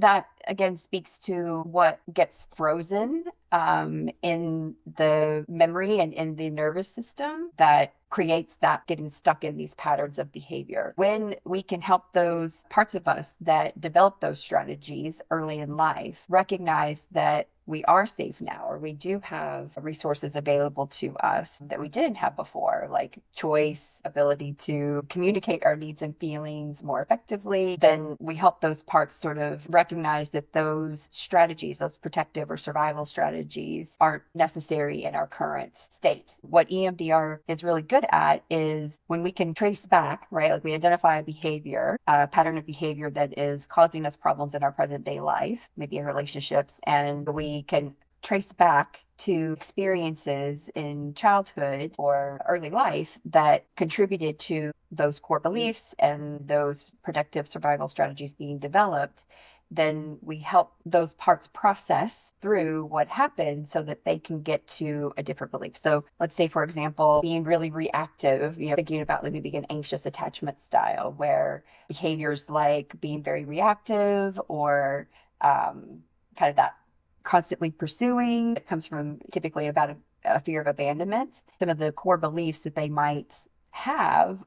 that again speaks to what gets frozen in the memory and in the nervous system that creates that getting stuck in these patterns of behavior. When we can help those parts of us that develop those strategies early in life recognize that we are safe now, or we do have resources available to us that we didn't have before, like choice, ability to communicate our needs and feelings more effectively, then we help those parts sort of recognize that those strategies, those protective or survival strategies, aren't necessary in our current state. What EMDR is really good at is when we can trace back, right? Like we identify a behavior, a pattern of behavior that is causing us problems in our present day life, maybe in relationships, and we can trace back to experiences in childhood or early life that contributed to those core beliefs and those protective survival strategies being developed, then we help those parts process through what happened so that they can get to a different belief. So let's say, for example, being really reactive, thinking about maybe an anxious attachment style where behaviors like being very reactive or kind of that constantly pursuing that comes from typically about a fear of abandonment. Some of the core beliefs that they might have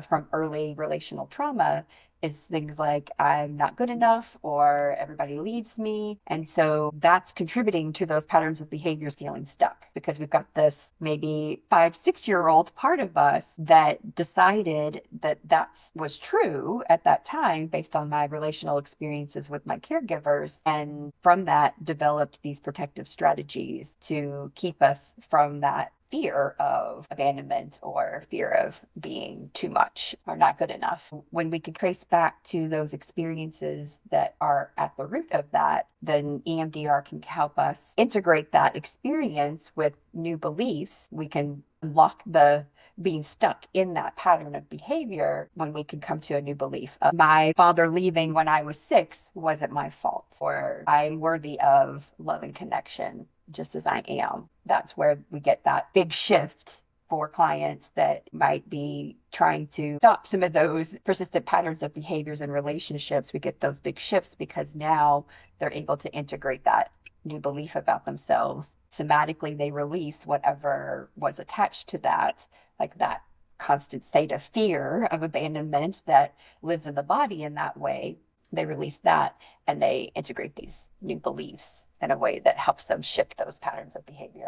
from early relational trauma is things like I'm not good enough or everybody leaves me. And so that's contributing to those patterns of behaviors feeling stuck because we've got this maybe 5, 6 year old part of us that decided that that was true at that time based on my relational experiences with my caregivers. And from that developed these protective strategies to keep us from that fear of abandonment or fear of being too much or not good enough. When we can trace back to those experiences that are at the root of that, then EMDR can help us integrate that experience with new beliefs. We can unlock the being stuck in that pattern of behavior when we can come to a new belief. My father leaving when I was 6 wasn't my fault, or I'm worthy of love and connection just as I am. That's where we get that big shift for clients that might be trying to stop some of those persistent patterns of behaviors and relationships. We get those big shifts because now they're able to integrate that new belief about themselves. Somatically, they release whatever was attached to that, like that constant state of fear of abandonment that lives in the body in that way. They release that and they integrate these new beliefs in a way that helps them shift those patterns of behavior.